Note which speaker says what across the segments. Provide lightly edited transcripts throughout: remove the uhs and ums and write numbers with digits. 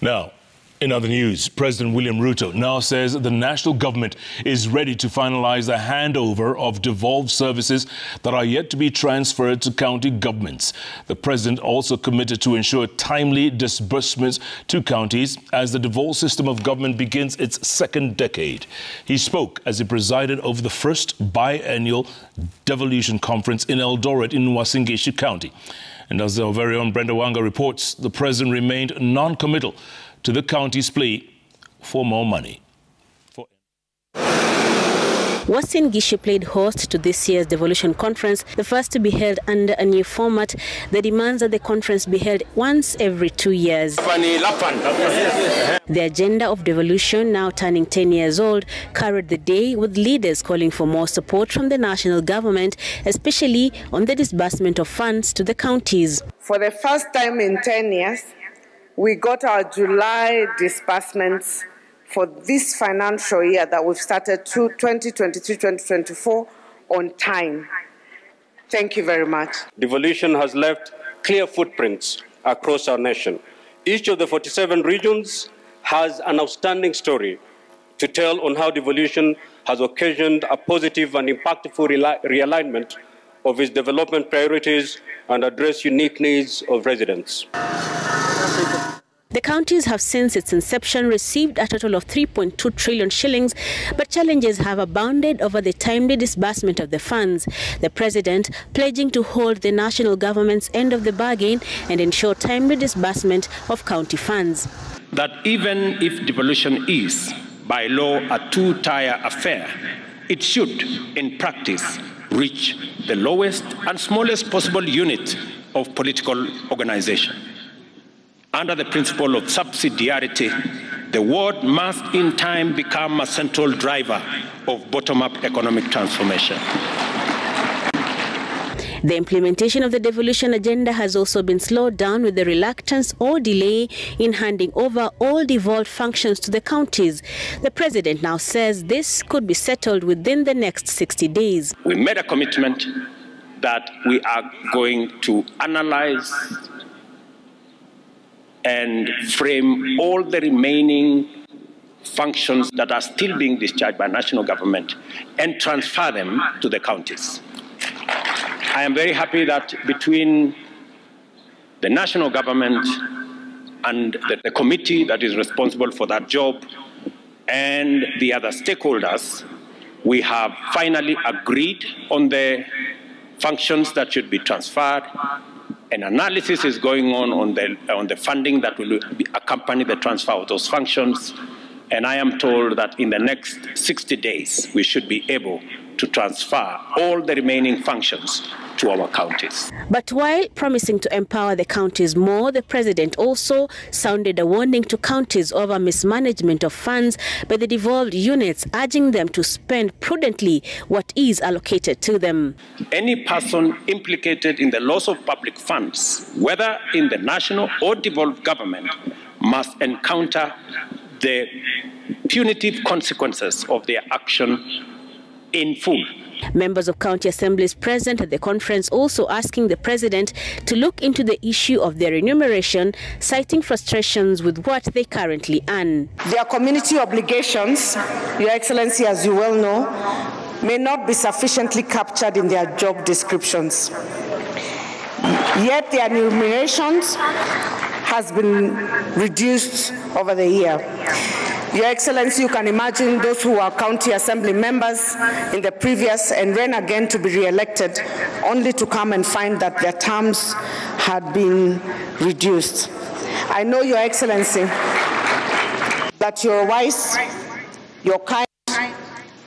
Speaker 1: Now, in other news, President William Ruto now says the national government is ready to finalize the handover of devolved services that are yet to be transferred to county governments. The president also committed to ensure timely disbursements to counties as the devolved system of government begins its second decade. He spoke as he presided over the first biennial devolution conference in Eldoret in Uasin Gishu County. And as our very own Brenda Wanga reports, the president remained non-committal to the county's plea for more money.
Speaker 2: Uasin Gishu played host to this year's devolution conference, the first to be held under a new format that demands that the conference be held once every 2 years. The agenda of devolution, now turning 10 years old, carried the day with leaders calling for more support from the national government, especially on the disbursement of funds to the counties.
Speaker 3: For the first time in 10 years, we got our July disbursements for this financial year that we've started to 2023-2024 on time. Thank you very much.
Speaker 4: Devolution has left clear footprints across our nation. Each of the 47 regions has an outstanding story to tell on how devolution has occasioned a positive and impactful realignment of its development priorities and address unique needs of residents.
Speaker 2: The counties have since its inception received a total of 3.2 trillion shillings, but challenges have abounded over the timely disbursement of the funds. The president pledging to hold the national government's end of the bargain and ensure timely disbursement of county funds.
Speaker 5: That even if devolution is, by law, a two-tier affair, it should, in practice, reach the lowest and smallest possible unit of political organization. Under the principle of subsidiarity, the ward must in time become a central driver of bottom-up economic transformation.
Speaker 2: The implementation of the devolution agenda has also been slowed down with the reluctance or delay in handing over all devolved functions to the counties. The president now says this could be settled within the next 60 days.
Speaker 5: We made a commitment that we are going to analyze and frame all the remaining functions that are still being discharged by national government and transfer them to the counties. I am very happy that between the national government and the committee that is responsible for that job and the other stakeholders, we have finally agreed on the functions that should be transferred. An analysis is going on the funding that will accompany the transfer of those functions. And I am told that in the next 60 days, we should be able to transfer all the remaining functions to our counties.
Speaker 2: But while promising to empower the counties more, the president also sounded a warning to counties over mismanagement of funds by the devolved units, urging them to spend prudently what is allocated to them.
Speaker 5: Any person implicated in the loss of public funds, whether in the national or devolved government, must encounter the punitive consequences of their action in full.
Speaker 2: Members of county assemblies present at the conference also asking the president to look into the issue of their remuneration, citing frustrations with what they currently earn.
Speaker 3: Their community obligations, Your Excellency, as you well know, may not be sufficiently captured in their job descriptions. Yet their remunerations has been reduced over the year. Your Excellency, you can imagine those who are county assembly members in the previous and ran again to be re-elected, only to come and find that their terms had been reduced. I know, Your Excellency, that you're wise, you're kind,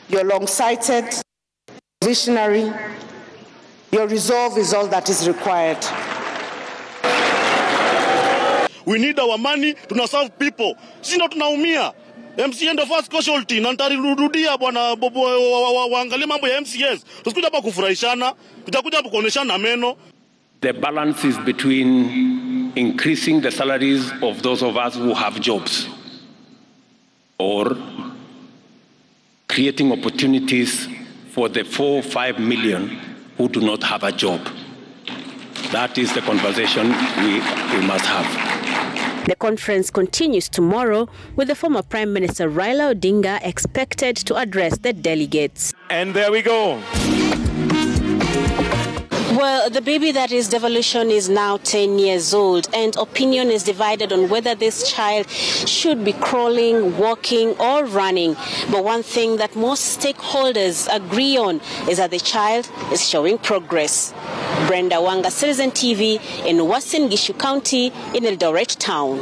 Speaker 3: you're long-sighted, visionary. Your resolve is all that is required.
Speaker 6: We need our money to serve people. Sisi ndo tunaumia. MCA ndo first casualty na nitarirudia bwana waangalie mambo ya MCS. Tusikuja hapa kufurahishana, tutakuja hapa kuoneshana meno.
Speaker 5: The balance is between increasing the salaries of those of us who have jobs or creating opportunities for the 4 or 5 million who do not have a job. That is the conversation we must have.
Speaker 2: The conference continues tomorrow, with the former Prime Minister Raila Odinga expected to address the delegates.
Speaker 7: And there we go.
Speaker 2: Well, the baby that is devolution is now 10 years old, and opinion is divided on whether this child should be crawling, walking, or running. But one thing that most stakeholders agree on is that the child is showing progress. Brenda Wanga, Citizen TV in Uasin Gishu County in Eldoret Town.